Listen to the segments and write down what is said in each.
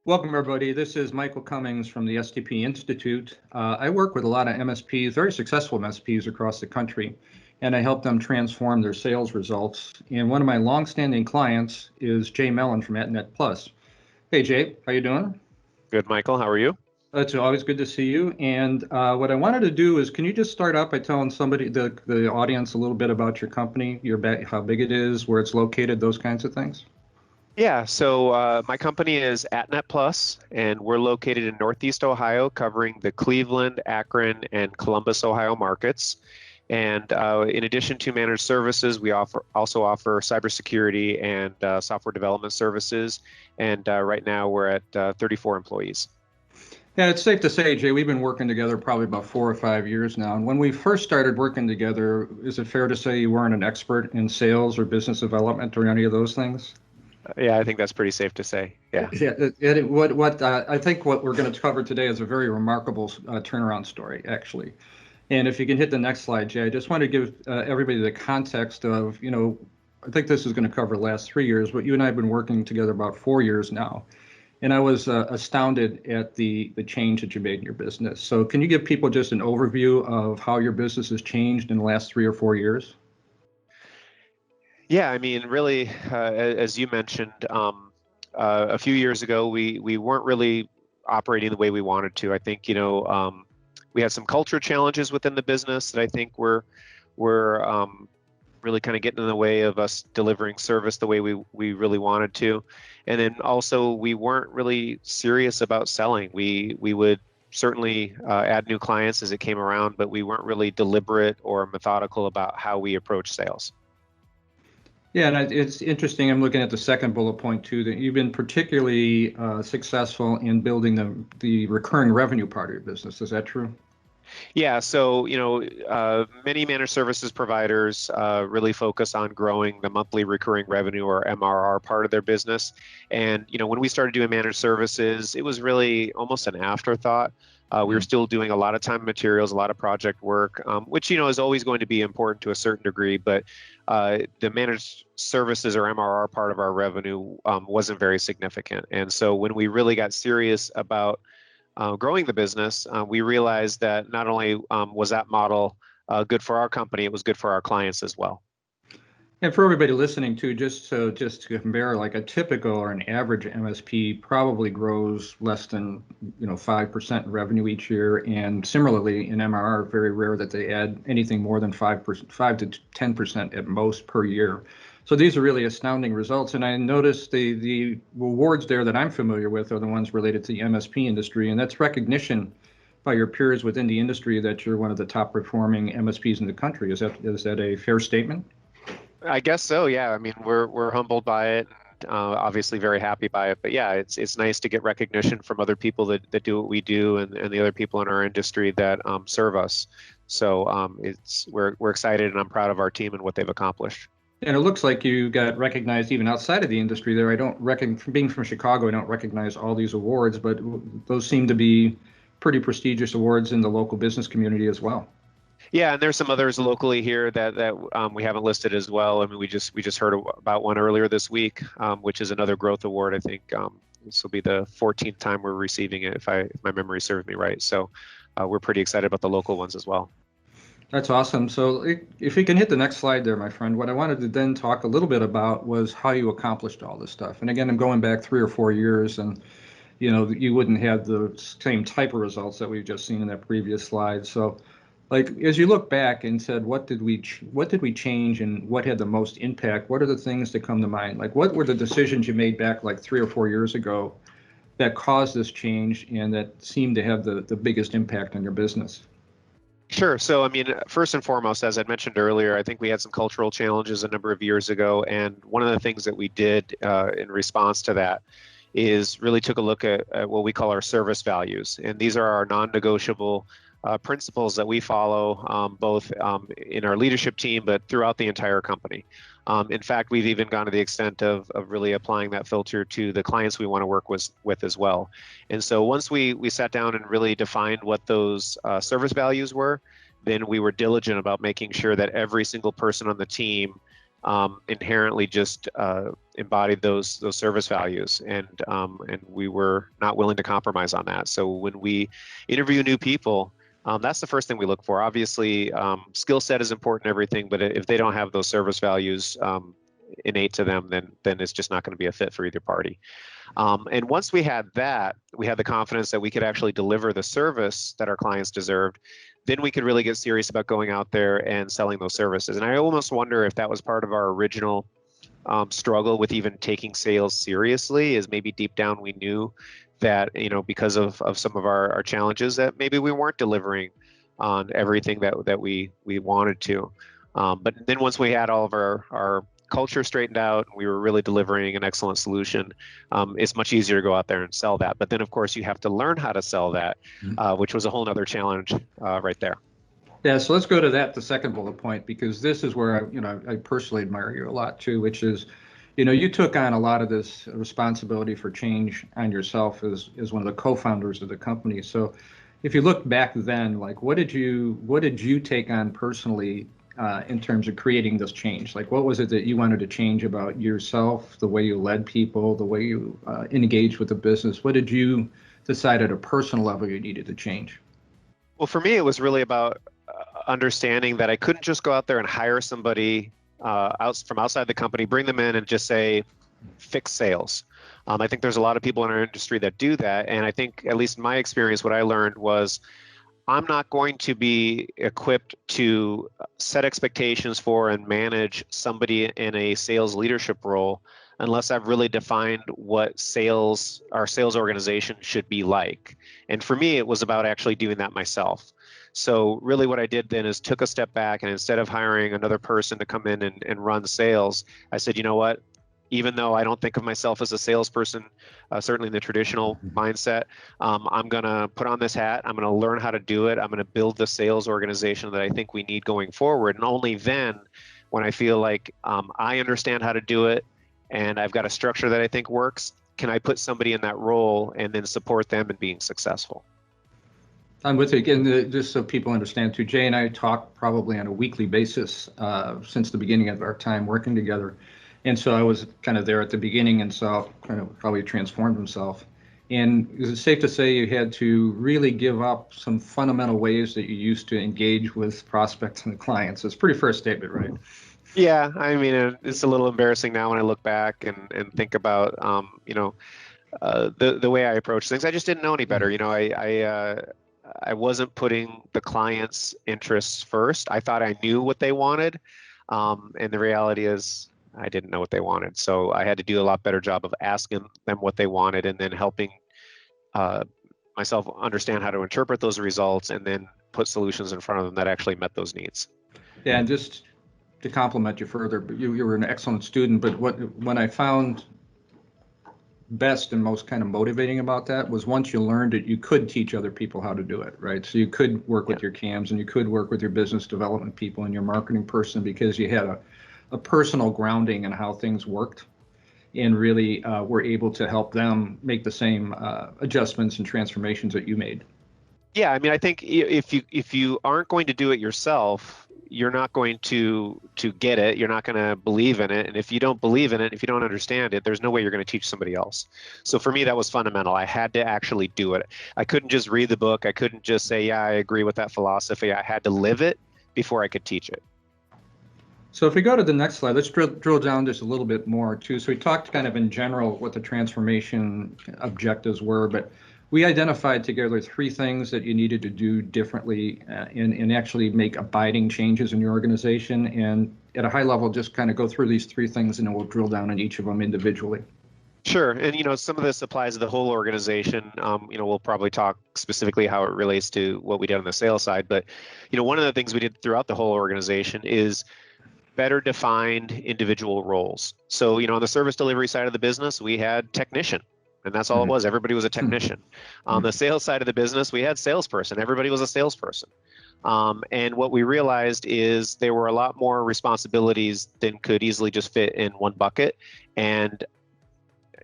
Welcome, everybody. This is Michael Cummings from the STP Institute. I work with a lot of MSPs, very successful MSPs across the country, and I help them transform their sales results. And one of my longstanding clients is Jay Mellon from AtNetPlus. Hey, Jay, how you doing? Good, Michael. How are you? It's always good to see you. And what I wanted to do is, can you just start out by telling somebody, the audience, a little bit about your company, how big it is, where it's located, those kinds of things? Yeah, so my company is AtNetPlus, and we're located in Northeast Ohio, covering the Cleveland, Akron, and Columbus, Ohio markets. And in addition to managed services, we also offer cybersecurity and software development services. And right now we're at 34 employees. Yeah, it's safe to say, Jay, we've been working together probably about 4 or 5 years now. And when we first started working together, is it fair to say you weren't an expert in sales or business development or any of those things? Yeah, I think that's pretty safe to say. Yeah. Yeah, I think what we're going to cover today is a very remarkable turnaround story, actually. And if you can hit the next slide, Jay, I just want to give everybody the context of, I think this is going to cover the last 3 years, but you and I have been working together about 4 years now. And I was astounded at the change that you made in your business. So can you give people just an overview of how your business has changed in the last 3 or 4 years? Yeah, I mean, really, as you mentioned, a few years ago, we weren't really operating the way we wanted to. I think, we had some culture challenges within the business that I think were really kind of getting in the way of us delivering service the way we really wanted to. And then also, we weren't really serious about selling. We would certainly add new clients as it came around, but we weren't really deliberate or methodical about how we approach sales. Yeah, and it's interesting. I'm looking at the second bullet point too, that you've been particularly successful in building the recurring revenue part of your business. Is that true? Yeah, so many managed services providers really focus on growing the monthly recurring revenue or MRR part of their business. And when we started doing managed services, it was really almost an afterthought. We were still doing a lot of time and materials, a lot of project work, which is always going to be important to a certain degree. But the managed services or MRR part of our revenue wasn't very significant. And so when we really got serious about growing the business, we realized that not only was that model good for our company, it was good for our clients as well. And for everybody listening too, just to compare, like a typical or an average MSP probably grows less than 5% in revenue each year, and similarly in MRR, very rare that they add anything more than 5%, 5 to 10% at most per year. So these are really astounding results. And I noticed the awards there that I'm familiar with are the ones related to the MSP industry, and that's recognition by your peers within the industry that you're one of the top performing MSPs in the country. Is that a fair statement? I guess so. Yeah. I mean, we're humbled by it. Obviously, very happy by it. But yeah, it's nice to get recognition from other people that do what we do, and the other people in our industry that serve us. So we're excited, and I'm proud of our team and what they've accomplished. And it looks like you got recognized even outside of the industry there. I don't reckon, being from Chicago, I don't recognize all these awards, but those seem to be pretty prestigious awards in the local business community as well. Yeah, and there's some others locally here that we haven't listed as well. I mean, we just heard about one earlier this week, which is another growth award. I think this will be the 14th time we're receiving it, if my memory serves me right. So we're pretty excited about the local ones as well. That's awesome. So if we can hit the next slide there, my friend, what I wanted to then talk a little bit about was how you accomplished all this stuff. And again, I'm going back 3 or 4 years, and you wouldn't have the same type of results that we've just seen in that previous slide. So like, as you look back and said, what did we change and what had the most impact? What are the things that come to mind? Like, what were the decisions you made back like 3 or 4 years ago that caused this change and that seemed to have the biggest impact on your business? Sure. So, I mean, first and foremost, as I mentioned earlier, I think we had some cultural challenges a number of years ago. And one of the things that we did in response to that is really took a look at what we call our service values. And these are our non-negotiable principles that we follow both in our leadership team, but throughout the entire company. In fact, we've even gone to the extent of really applying that filter to the clients we want to work with as well. And so once we sat down and really defined what those service values were, then we were diligent about making sure that every single person on the team inherently just embodied those service values, and we were not willing to compromise on that. So when we interview new people, that's the first thing we look for. Obviously, skill set is important in everything, but if they don't have those service values innate to them, then it's just not going to be a fit for either party. And once we had that, we had the confidence that we could actually deliver the service that our clients deserved. Then we could really get serious about going out there and selling those services. And I almost wonder if that was part of our original struggle with even taking sales seriously, is maybe deep down we knew that, because of some of our challenges, that maybe we weren't delivering on everything that we wanted to. But then once we had all of our culture straightened out and we were really delivering an excellent solution, it's much easier to go out there and sell that. But then, of course, you have to learn how to sell that, which was a whole nother challenge right there. Yeah, so let's go to that, the second bullet point, because this is where I personally admire you a lot too, which is, you took on a lot of this responsibility for change on yourself as one of the co-founders of the company. So if you look back then, like what did you take on personally in terms of creating this change? Like what was it that you wanted to change about yourself, the way you led people, the way you engaged with the business? What did you decide at a personal level you needed to change? Well, for me, it was really about understanding that I couldn't just go out there and hire somebody from outside the company, bring them in and just say, fix sales. I think there's a lot of people in our industry that do that. And I think, at least in my experience, what I learned was I'm not going to be equipped to set expectations for and manage somebody in a sales leadership role unless I've really defined what our sales organization should be like. And for me, it was about actually doing that myself. So really what I did then is took a step back, and instead of hiring another person to come in and run sales, I said, you know what? Even though I don't think of myself as a salesperson, certainly in the traditional mindset, I'm going to put on this hat. I'm going to learn how to do it. I'm going to build the sales organization that I think we need going forward. And only then, when I feel like I understand how to do it and I've got a structure that I think works, can I put somebody in that role and then support them in being successful. I'm with you again, just so people understand too. Jay and I talk probably on a weekly basis since the beginning of our time working together. And so I was kind of there at the beginning and saw kind of how he transformed himself. And is it safe to say you had to really give up some fundamental ways that you used to engage with prospects and clients? It's a pretty fair statement, right? Yeah, I mean, it's a little embarrassing now when I look back and think about, the way I approach things. I just didn't know any better. I wasn't putting the client's interests first. I thought I knew what they wanted, and the reality is I didn't know what they wanted. So I had to do a lot better job of asking them what they wanted and then helping myself understand how to interpret those results and then put solutions in front of them that actually met those needs. Yeah, and just to compliment you further, but you were an excellent student. But when I found best and most kind of motivating about that was once you learned it, you could teach other people how to do it, right? So you could work with your CAMs and you could work with your business development people and your marketing person because you had a personal grounding in how things worked and really were able to help them make the same adjustments and transformations that you made. Yeah, I mean, I think if you aren't going to do it yourself, you're not going to get it. You're not going to believe in it. And if you don't believe in it, if you don't understand it, there's no way you're going to teach somebody else. So for me, that was fundamental. I had to actually do it. I couldn't just read the book. I couldn't just say, yeah, I agree with that philosophy. I had to live it before I could teach it. So if we go to the next slide, let's drill down just a little bit more too. So we talked kind of in general what the transformation objectives were, but we identified together 3 things that you needed to do differently and actually make abiding changes in your organization. And at a high level, just kind of go through these 3 things and then we'll drill down on each of them individually. Sure. And, some of this applies to the whole organization. We'll probably talk specifically how it relates to what we did on the sales side. But, one of the things we did throughout the whole organization is better defined individual roles. So, on the service delivery side of the business, we had technician. And that's all it was. Everybody was a technician. On the sales side of the business, we had salesperson. Everybody was a salesperson. And what we realized is there were a lot more responsibilities than could easily just fit in one bucket. And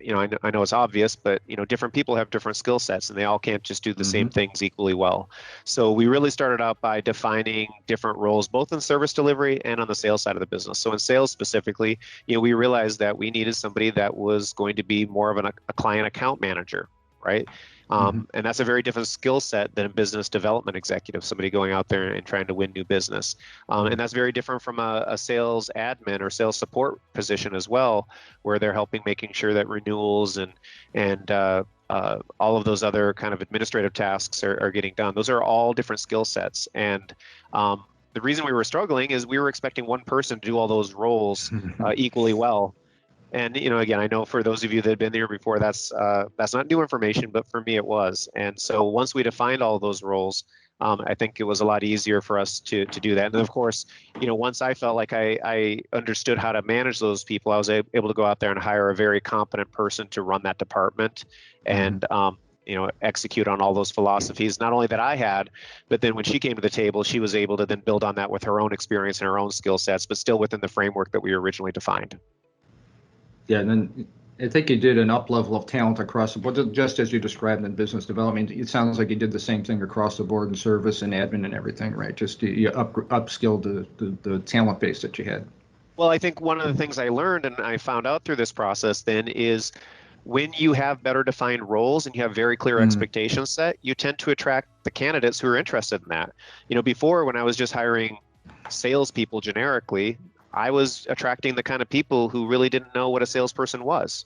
I know it's obvious, but different people have different skill sets, and they all can't just do the same things equally well. So we really started out by defining different roles, both in service delivery and on the sales side of the business. So in sales specifically, we realized that we needed somebody that was going to be more of a client account manager, right? And that's a very different skill set than a business development executive, somebody going out there and trying to win new business. And that's very different from a sales admin or sales support position as well, where they're helping making sure that renewals and all of those other kind of administrative tasks are getting done. Those are all different skill sets. And the reason we were struggling is we were expecting one person to do all those roles equally well. And again, I know for those of you that have been there before, that's not new information, but for me it was. And so once we defined all of those roles, I think it was a lot easier for us to do that. And then of course, once I felt like I understood how to manage those people, I was able to go out there and hire a very competent person to run that department and execute on all those philosophies, not only that I had, but then when she came to the table, she was able to then build on that with her own experience and her own skill sets, but still within the framework that we originally defined. Yeah, and then I think you did an up level of talent across the board, just as you described in business development. It sounds like you did the same thing across the board in service and admin and everything, right? Just you upskilled the talent base that you had. Well, I think one of the things I learned and I found out through this process then is when you have better defined roles and you have very clear expectations set, you tend to attract the candidates who are interested in that. Before, when I was just hiring salespeople generically, I was attracting the kind of people who really didn't know what a salesperson was.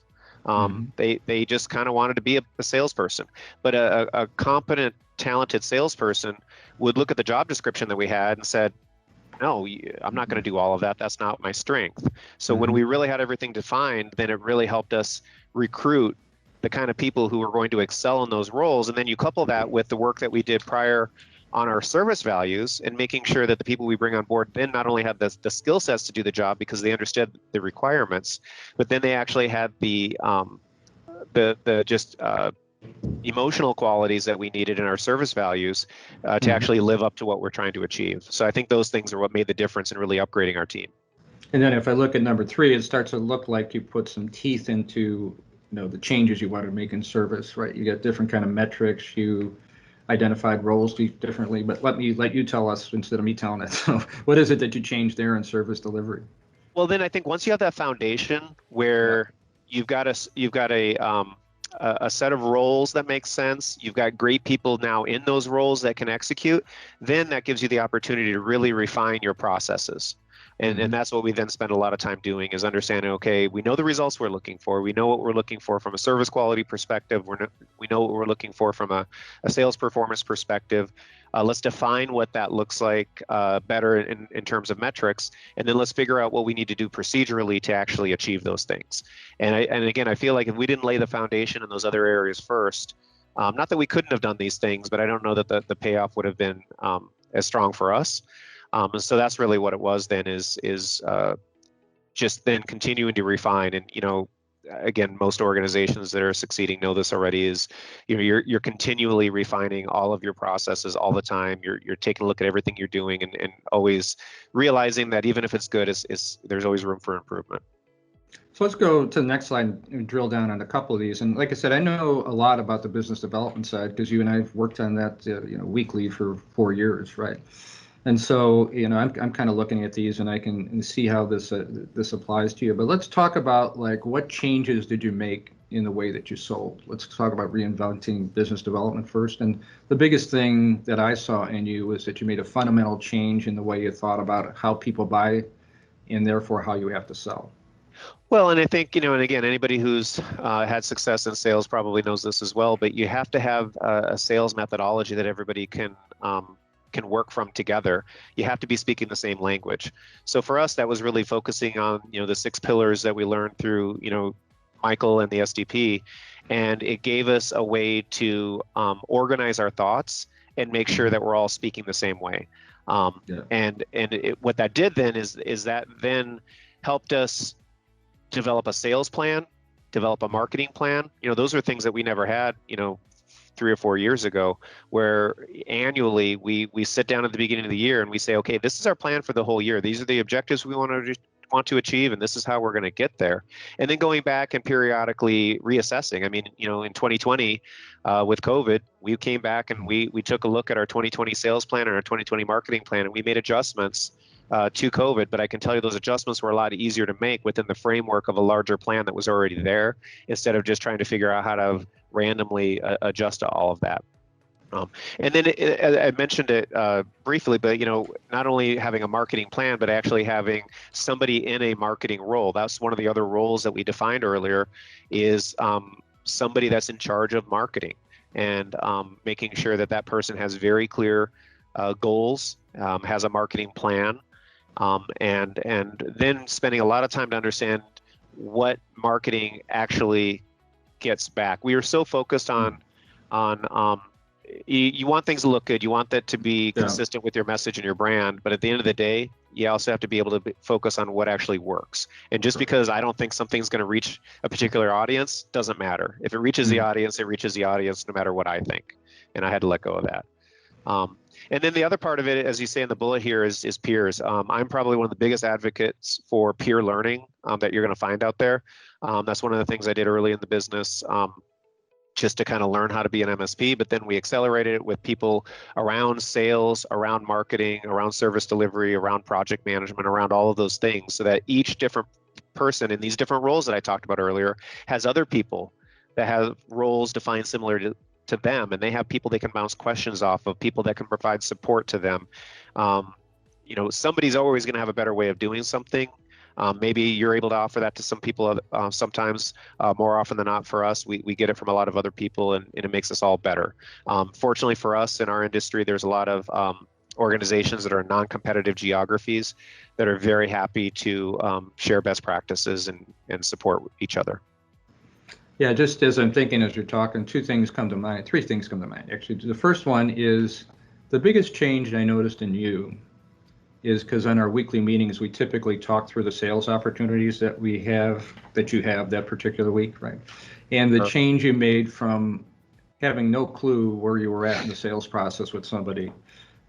They just kind of wanted to be a salesperson. But a competent, talented salesperson would look at the job description that we had and said, no, I'm not going to do all of that. That's not my strength. So when we really had everything defined, then it really helped us recruit the kind of people who were going to excel in those roles. And then you couple that with the work that we did prior on our service values and making sure that the people we bring on board then not only have the skill sets to do the job because they understood the requirements, but then they actually had the emotional qualities that we needed in our service values to actually live up to what we're trying to achieve. So I think those things are what made the difference in really upgrading our team. And then if I look at number 3, it starts to look like you put some teeth into the changes you want to make in service, right? You got different kind of metrics. You identified roles differently, but let you tell us instead of me telling it. So what is it that you changed there in service delivery? Well, then I think once you have that foundation where you've got a set of roles that make sense, you've got great people now in those roles that can execute, then that gives you the opportunity to really refine your processes. And that's what we then spend a lot of time doing is understanding, okay, we know the results we're looking for. We know what we're looking for from a service quality perspective. We know what we're looking for from a sales performance perspective. Let's define what that looks like better in terms of metrics. And then let's figure out what we need to do procedurally to actually achieve those things. And again, I feel like if we didn't lay the foundation in those other areas first, not that we couldn't have done these things, but I don't know that the payoff would have been as strong for us. And so that's really what it was then is just then continuing to refine. And, again, most organizations that are succeeding know this already is, you're continually refining all of your processes all the time. You're taking a look at everything you're doing and always realizing that even if it's good, there's always room for improvement. So let's go to the next slide and drill down on a couple of these. And like I said, I know a lot about the business development side because you and I have worked on that weekly for 4 years, right? And so, I'm kind of looking at these and I can see how this applies to you. But let's talk about what changes did you make in the way that you sold? Let's talk about reinventing business development first. And the biggest thing that I saw in you was that you made a fundamental change in the way you thought about how people buy and therefore how you have to sell. Well, and I think, and again, anybody who's had success in sales probably knows this as well, but you have to have a sales methodology that everybody can work from together. You have to be speaking the same language. So for us, that was really focusing on, the 6 pillars that we learned through, Michael and the SDP. And it gave us a way to organize our thoughts and make sure that we're all speaking the same way. And what that did then is that then helped us develop a sales plan, develop a marketing plan. Those are things that we never had, 3 or 4 years ago, where annually we sit down at the beginning of the year and we say, okay, this is our plan for the whole year. These are the objectives we want to want to achieve, and this is how we're going to get there. And then going back and periodically reassessing. I mean, in 2020, with COVID, we came back and we took a look at our 2020 sales plan and our 2020 marketing plan, and we made adjustments to COVID. But I can tell you those adjustments were a lot easier to make within the framework of a larger plan that was already there, instead of just trying to figure out how to randomly adjust to all of that. And then I mentioned it briefly, but not only having a marketing plan, but actually having somebody in a marketing role. That's one of the other roles that we defined earlier, is somebody that's in charge of marketing, and making sure that that person has very clear goals, has a marketing plan, and then spending a lot of time to understand what marketing actually gets back. We are so focused on you want things to look good. You want that to be consistent with your message and your brand. But at the end of the day, you also have to be able to focus on what actually works. And just because I don't think something's going to reach a particular audience doesn't matter. If it reaches the audience, it reaches the audience no matter what I think. And I had to let go of that. And then the other part of it, as you say in the bullet here, is peers. I'm probably one of the biggest advocates for peer learning that you're going to find out there. That's one of the things I did early in the business, just to kind of learn how to be an MSP, but then we accelerated it with people around sales, around marketing, around service delivery, around project management, around all of those things, so that each different person in these different roles that I talked about earlier has other people that have roles defined similar to them, and they have people they can bounce questions off of, people that can provide support to them. Somebody's always going to have a better way of doing something. Maybe you're able to offer that to some people. Sometimes, more often than not, for us, we get it from a lot of other people, and it makes us all better. Fortunately for us in our industry, there's a lot of organizations that are in non-competitive geographies that are very happy to share best practices and support each other. Yeah, just as I'm thinking as you're talking, three things come to mind, actually. The first one is the biggest change I noticed in you is because on our weekly meetings, we typically talk through the sales opportunities that you have that particular week, right? And the change you made from having no clue where you were at in the sales process with somebody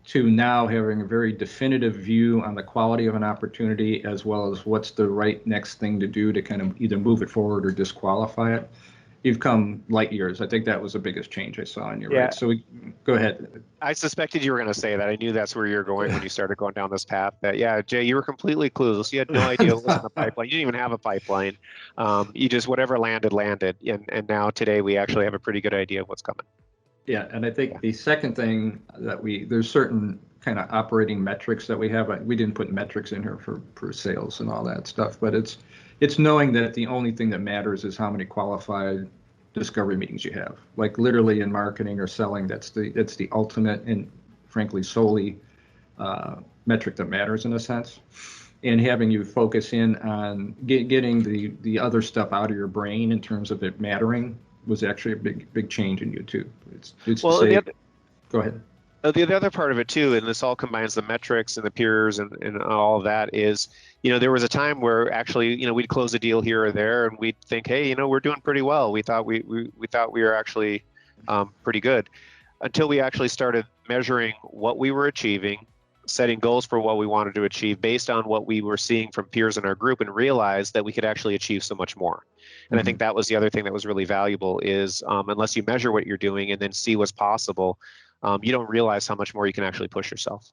to now having a very definitive view on the quality of an opportunity, as well as what's the right next thing to do to kind of either move it forward or disqualify it. You've come light years. I think that was the biggest change I saw in you, right? So go ahead. I suspected you were going to say that. I knew that's where you were going when you started going down this path. That, Jay, you were completely clueless. You had no idea what was in the pipeline. You didn't even have a pipeline. You just, whatever landed. And now today we actually have a pretty good idea of what's coming. Yeah, and I think the second thing that there's certain kind of operating metrics that we have. We didn't put metrics in here for sales and all that stuff, but it's knowing that the only thing that matters is how many qualified discovery meetings you have. Like literally in marketing or selling, that's the ultimate and frankly solely metric that matters in a sense. And having you focus in on getting the other stuff out of your brain in terms of it mattering was actually a big change in you too. Go ahead. The other part of it too, and this all combines the metrics and the peers and all of that, is, there was a time where actually, we'd close a deal here or there and we'd think, hey, we're doing pretty well. We thought we were actually pretty good, until we actually started measuring what we were achieving, setting goals for what we wanted to achieve based on what we were seeing from peers in our group, and realized that we could actually achieve so much more. And I think that was the other thing that was really valuable is, unless you measure what you're doing and then see what's possible, you don't realize how much more you can actually push yourself.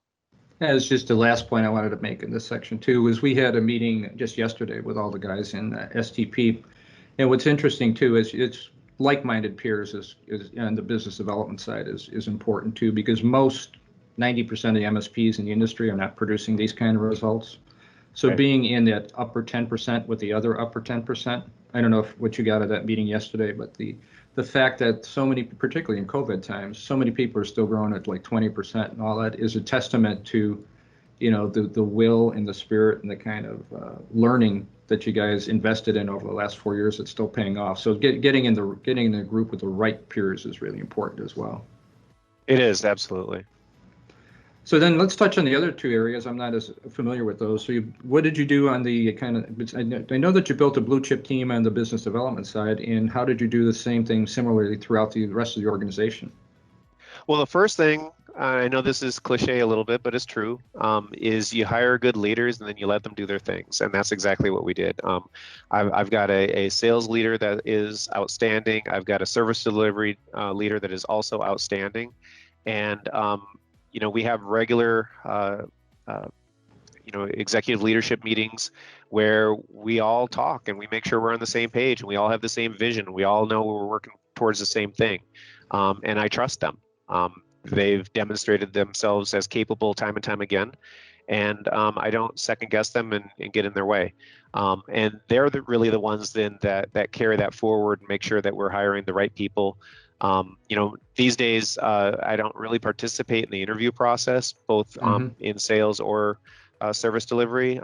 As just the last point I wanted to make in this section too, was we had a meeting just yesterday with all the guys in STP. And what's interesting too is it's like-minded peers is on the business development side is important too, because 90% of the MSPs in the industry are not producing these kind of results. So being in that upper 10% with the other upper 10%, I don't know what you got at that meeting yesterday, but the fact that so many, particularly in COVID times, so many people are still growing at like 20% and all that is a testament to, the will and the spirit and the kind of learning that you guys invested in over the last 4 years that's still paying off. So getting in the group with the right peers is really important as well. It is, absolutely. So then let's touch on the other two areas. I'm not as familiar with those. So what did you do on the kind of, I know that you built a blue chip team on the business development side, and how did you do the same thing similarly throughout the rest of the organization? Well, the first thing I know this is cliche a little bit, but it's true, is you hire good leaders and then you let them do their things. And that's exactly what we did. I've got a sales leader that is outstanding. I've got a service delivery leader that is also outstanding. And, we have regular, executive leadership meetings where we all talk and we make sure we're on the same page and we all have the same vision. We all know we're working towards the same thing. And I trust them. They've demonstrated themselves as capable time and time again, and I don't second guess them and get in their way. And they're really the ones then that carry that forward and make sure that we're hiring the right people. These days I don't really participate in the interview process, both in sales or service delivery.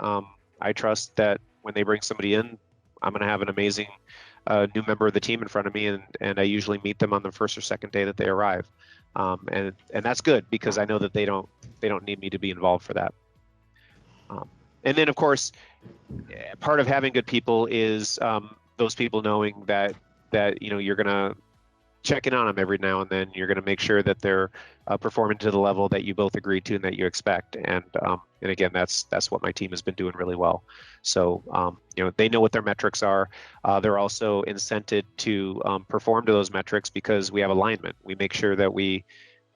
I trust that when they bring somebody in, I'm going to have an amazing new member of the team in front of me, and I usually meet them on the first or second day that they arrive. And that's good because I know that they don't need me to be involved for that. And then of course, part of having good people is those people knowing that you're going to check in on them every now and then. You're going to make sure that they're performing to the level that you both agreed to and that you expect. And again, that's what my team has been doing really well. So they know what their metrics are. They're also incented to perform to those metrics because we have alignment. We make sure that we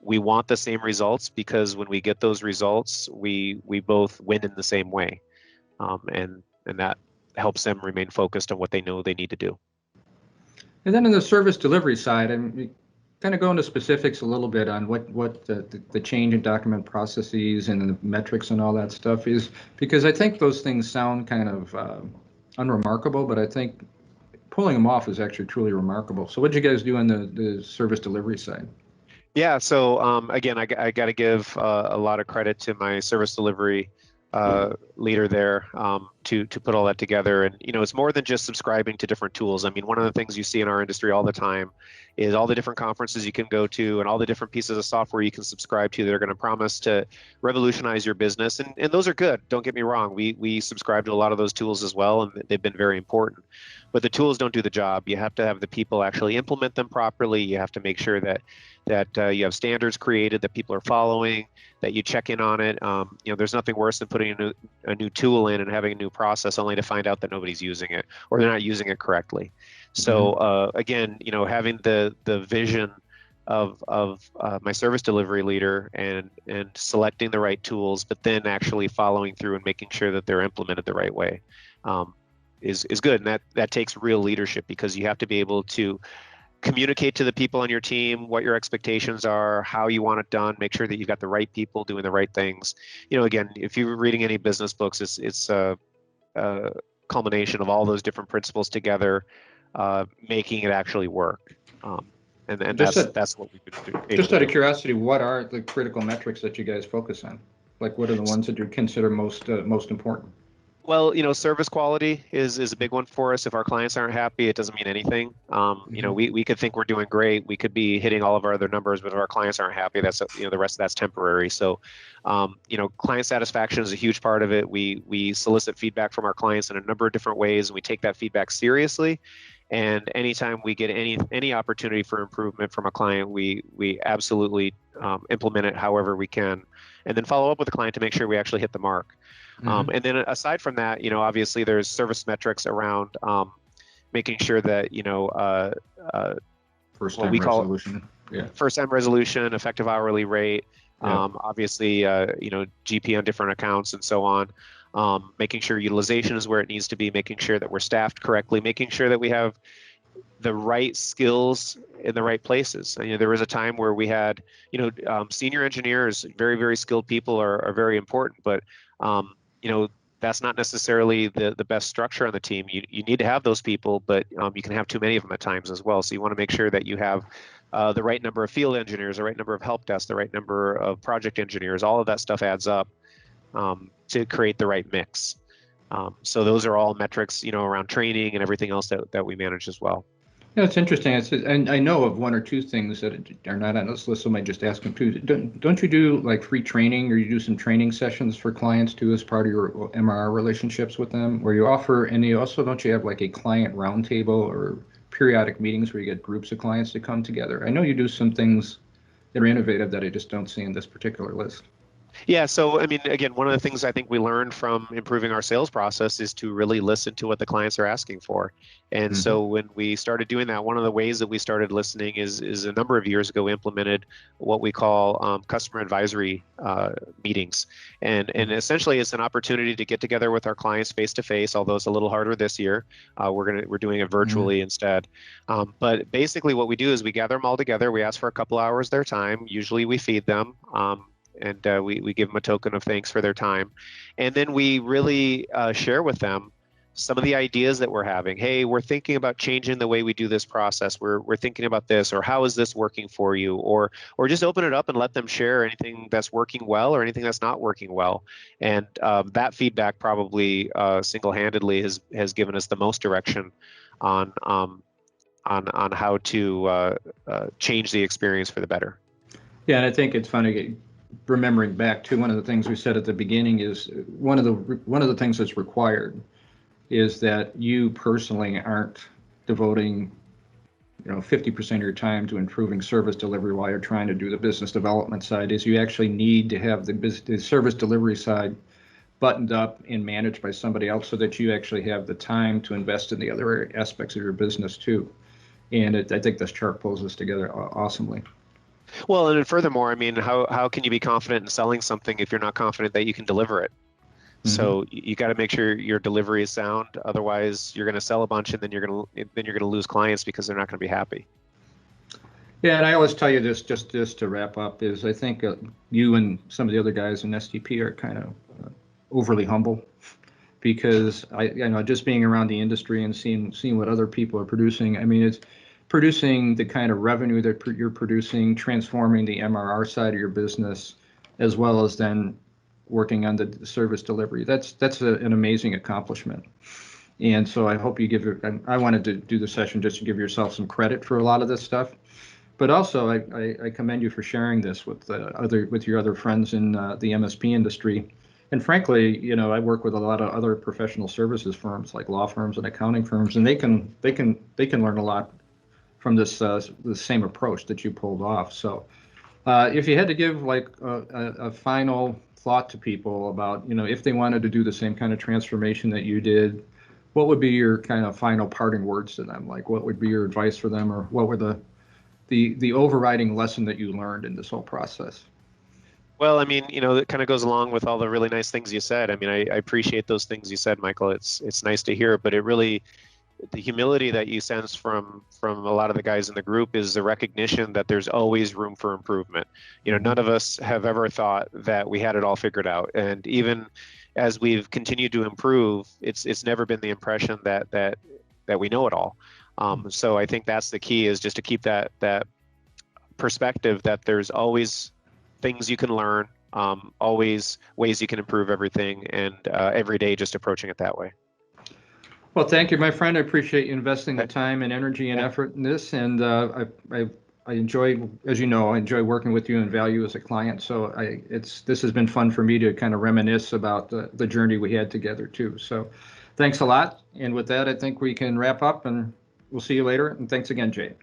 want the same results because when we get those results, we both win in the same way, and that helps them remain focused on what they know they need to do. And then on the service delivery side, I'm kind of go into specifics a little bit on what the change in document processes and the metrics and all that stuff is, because I think those things sound kind of unremarkable, but I think pulling them off is actually truly remarkable. So what did you guys do on the service delivery side? Yeah, so again, I got to give a lot of credit to my service delivery leader there to put all that together. And it's more than just subscribing to different tools. I mean, one of the things you see in our industry all the time is all the different conferences you can go to and all the different pieces of software you can subscribe to that are going to promise to revolutionize your business. And those are good. Don't get me wrong. We subscribe to a lot of those tools as well, and they've been very important. But the tools don't do the job. You have to have the people actually implement them properly. You have to make sure that you have standards created that people are following, that you check in on it. There's nothing worse than putting a new tool in and having a new process only to find out that nobody's using it or they're not using it correctly. So again, having the vision of my service delivery leader and selecting the right tools, but then actually following through and making sure that they're implemented the right way is good. And that takes real leadership because you have to be able to communicate to the people on your team what your expectations are, how you want it done, make sure that you've got the right people doing the right things. Again, if you're reading any business books, it's a culmination of all those different principles together, making it actually work. And that's what we've been doing. Just out of curiosity, what are the critical metrics that you guys focus on? Like, what are the ones that you consider most important? Well, service quality is a big one for us. If our clients aren't happy, it doesn't mean anything. We could think we're doing great. We could be hitting all of our other numbers, but if our clients aren't happy, that's the rest of that's temporary. So, client satisfaction is a huge part of it. We solicit feedback from our clients in a number of different ways, and we take that feedback seriously. And anytime we get any opportunity for improvement from a client, we absolutely implement it however we can, and then follow up with the client to make sure we actually hit the mark. And then aside from that, obviously there's service metrics around making sure that first time resolution, first time resolution, effective hourly rate, obviously GP on different accounts and so on. Making sure utilization is where it needs to be, making sure that we're staffed correctly, making sure that we have the right skills in the right places. And, there was a time where we had, senior engineers, very, very skilled people are very important, but, that's not necessarily the best structure on the team. You need to have those people, but you can have too many of them at times as well. So you want to make sure that you have the right number of field engineers, the right number of help desks, the right number of project engineers. All of that stuff adds up to create the right mix. So those are all metrics, around training and everything else that we manage as well. Yeah, it's interesting. And I know of one or two things that are not on this list, so I might just ask them too. Don't you do like free training, or you do some training sessions for clients too as part of your MRR relationships with them, where you offer, and you also, don't you have like a client roundtable or periodic meetings where you get groups of clients to come together? I know you do some things that are innovative that I just don't see in this particular list. Yeah, so I mean, again, one of the things I think we learned from improving our sales process is to really listen to what the clients are asking for. And Mm-hmm. so when we started doing that, one of the ways that we started listening is a number of years ago implemented what we call customer advisory meetings. And essentially it's an opportunity to get together with our clients face to face, although it's a little harder this year. We're doing it virtually instead. But basically what we do is we gather them all together. We ask for a couple hours their time. Usually we feed them. And we give them a token of thanks for their time. And then we really share with them some of the ideas that we're having. Hey, we're thinking about changing the way we do this process. We're thinking about this, or how is this working for you? Or just open it up and let them share anything that's working well or anything that's not working well. And that feedback probably single-handedly has given us the most direction on how to change the experience for the better. Yeah, and I think it's funny remembering back to one of the things we said at the beginning is one of the things that's required is that you personally aren't devoting 50% of your time to improving service delivery while you're trying to do the business development side. Is you actually need to have the service delivery side buttoned up and managed by somebody else so that you actually have the time to invest in the other aspects of your business too. And I think this chart pulls this together awesomely. Well, and then furthermore, I mean, how can you be confident in selling something if you're not confident that you can deliver it? So you got to make sure your delivery is sound. Otherwise, you're going to sell a bunch, and then you're going to lose clients because they're not going to be happy. Yeah, and I always tell you this, just to wrap up, is I think you and some of the other guys in STP are kind of overly humble, because just being around the industry and seeing what other people are producing. I mean, it's producing the kind of revenue that you're producing, transforming the MRR side of your business, as well as then working on the service delivery. That's an amazing accomplishment. And so I hope you I wanted to do the session just to give yourself some credit for a lot of this stuff. But also, I commend you for sharing this with your other friends in the MSP industry. And frankly, I work with a lot of other professional services firms like law firms and accounting firms, and they can learn a lot from this the same approach that you pulled off. So if you had to give like a final thought to people about, if they wanted to do the same kind of transformation that you did, what would be your kind of final parting words to them? Like, what would be your advice for them, or what were the overriding lesson that you learned in this whole process? Well, I mean, that kind of goes along with all the really nice things you said. I mean, I appreciate those things you said, Michael. It's nice to hear, but the humility that you sense from a lot of the guys in the group is the recognition that there's always room for improvement. None of us have ever thought that we had it all figured out, and even as we've continued to improve, it's never been the impression that we know it all. So I think that's the key, is just to keep that perspective that there's always things you can learn, always ways you can improve everything, and every day just approaching it that way. Well, thank you, my friend. I appreciate you investing the time and energy and effort in this. And I enjoy, as you know, I enjoy working with you and value as a client. So this has been fun for me to kind of reminisce about the journey we had together too. So thanks a lot. And with that, I think we can wrap up, and we'll see you later. And thanks again, Jay.